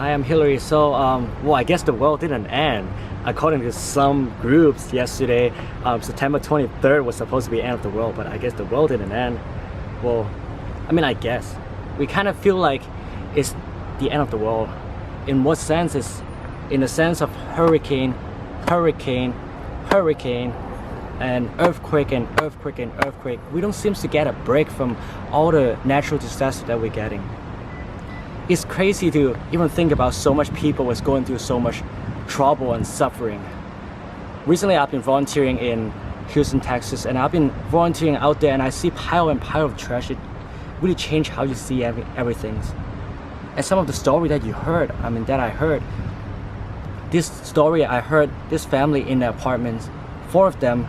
Hi, I'm Hillary. Well, I guess the world didn't end. According to some groups yesterday, September 23rd was supposed to be the end of the world, but I guess the world didn't end. Well, I guess. We kind of feel like it's the end of the world. In what sense? Is in the sense of hurricane, and earthquake and earthquake and earthquake. We don't seem to get a break from all the natural disaster that we're getting. It's crazy to even think about so much people was going through so much trouble and suffering. Recently, I've been volunteering in Houston, Texas, and I've been volunteering out there, and I see pile and pile of trash. It really changed how you see everything. And some of the story that you heard, this story I heard, this family in the apartments, 4 of them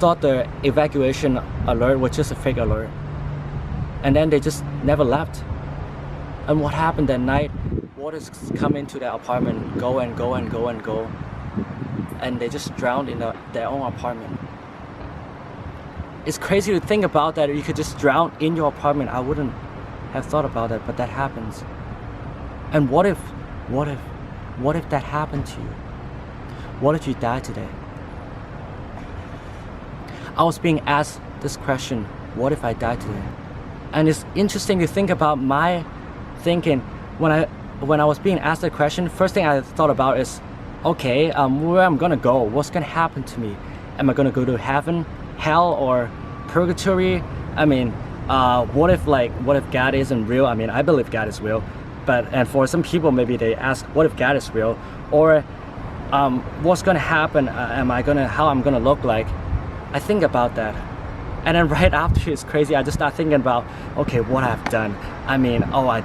thought the evacuation alert was just a fake alert, and then they just never left. And what happened that night? Waters come into their apartment, go and go and go and go, and they just drowned in their own apartment. It's crazy to think about that. You could just drown in your apartment. I wouldn't have thought about that, but that happens. And what if that happened to you? What if you died today? I was being asked this question, what if I died today? And it's interesting to think about my thinking. When I was being asked that question, first thing I thought about is, okay, where I'm gonna go? What's gonna happen to me? Am I gonna go to heaven, hell, or purgatory? What if God isn't real? I believe God is real, and for some people maybe they ask, what if God is real? Or what's gonna happen? How I'm gonna look like? I think about that. And then right after, it's crazy, I just start thinking about, okay, what I've done. I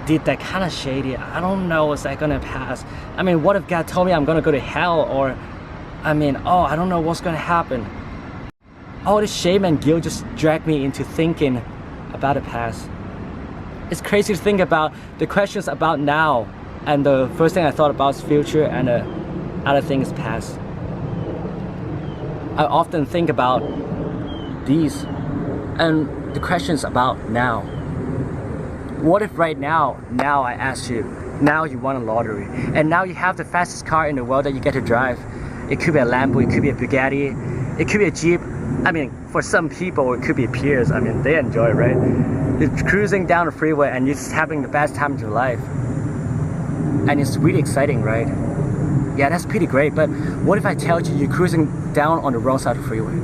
did that kind of shady. I don't know, is that gonna pass? What if God told me I'm gonna go to hell? Or, I don't know what's gonna happen. All this shame and guilt just dragged me into thinking about the past. It's crazy to think about the questions about now, and the first thing I thought about is future, and the other thing is past. I often think about these and the questions about now. What if right now I asked you, now you won a lottery, and now you have the fastest car in the world that you get to drive. It could be a Lambo, it could be a Bugatti, it could be a Jeep. For some people it could be Pierce. They enjoy it, right? You're cruising down the freeway and you're just having the best time of your life. And it's really exciting, right? Yeah, that's pretty great, but what if I tell you you're cruising down on the wrong side of the freeway?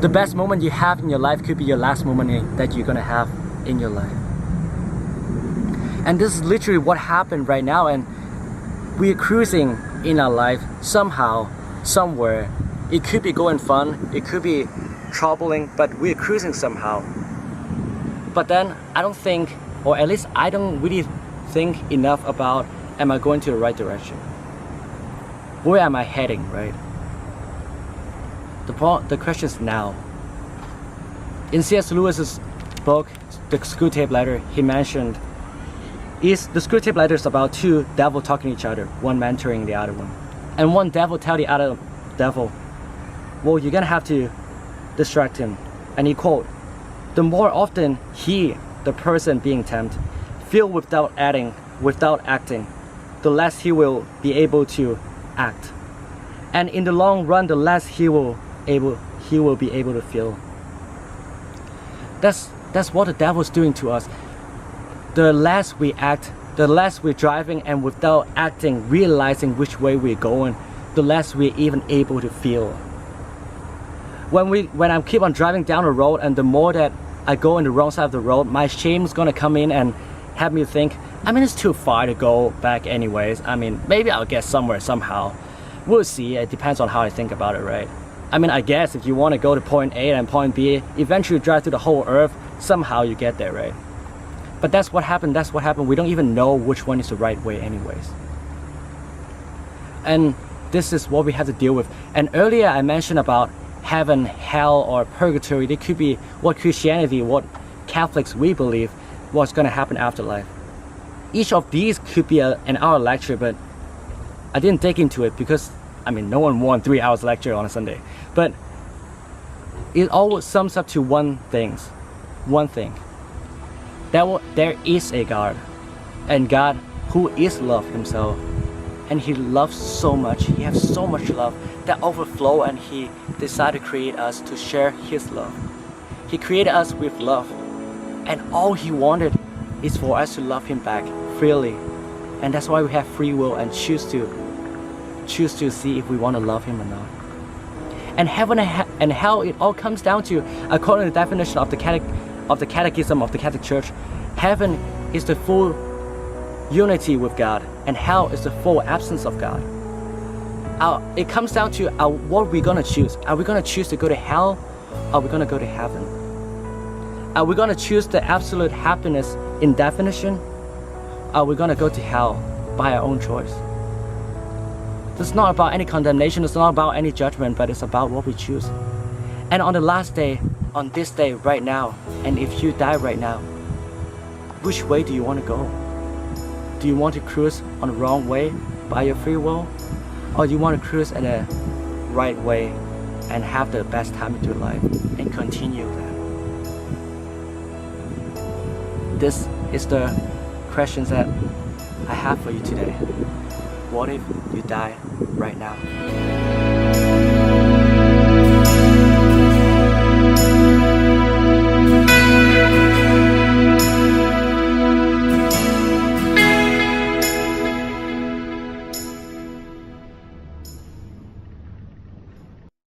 The best moment you have in your life could be your last moment that you're gonna have in your life. And this is literally what happened right now, and we're cruising in our life somehow, somewhere. It could be going fun, it could be troubling, but we're cruising somehow. But then I don't think, or at least I don't really think enough about, am I going to the right direction? Where am I heading, right? The question is now. In C.S. Lewis's book, The Screwtape Letter, he mentioned, the Screwtape Letter is about 2 devils talking to each other, one mentoring the other one. And one devil tell the other devil, well, you're gonna have to distract him. And he quote, the more often he, the person being tempted, feel without acting, the less he will be able to act. And in the long run, the less he will be able to feel. That's what the devil's doing to us. The less we act, the less we're driving, and without acting, realizing which way we're going, the less we're even able to feel. When I keep on driving down the road, and the more that I go on the wrong side of the road, my shame's gonna come in and have me think, it's too far to go back anyways. Maybe I'll get somewhere somehow. We'll see. It depends on how I think about it, right? I guess if you want to go to point A and point B, eventually drive through the whole earth, somehow you get there, right? But that's what happened. We don't even know which one is the right way anyways. And this is what we have to deal with. And earlier I mentioned about heaven, hell, or purgatory. They could be what Christianity, what Catholics we believe what's going to happen after life. Each of these could be an hour lecture, but I didn't dig into it because no one won 3 hours lecture on a Sunday. But it all sums up to one thing. There is a God, and God who is love himself. And he loves so much. He has so much love that overflow, and he decided to create us to share his love. He created us with love, and all he wanted is for us to love him back freely. And that's why we have free will and choose to see if we want to love him or not. And heaven and hell, it all comes down to, according to the definition of the Catechism of the Catholic Church, heaven is the full unity with God, and hell is the full absence of God. It comes down to what we're gonna choose. Are we gonna choose to go to hell, or are we gonna go to heaven? Are we gonna choose the absolute happiness in definition, or are we gonna go to hell by our own choice? It's not about any condemnation, it's not about any judgment, but it's about what we choose. And on the last day, on this day right now, and if you die right now, which way do you want to go? Do you want to cruise on the wrong way by your free will? Or do you want to cruise in a right way and have the best time in your life and continue that? This is the questions that I have for you today. What if you die right now?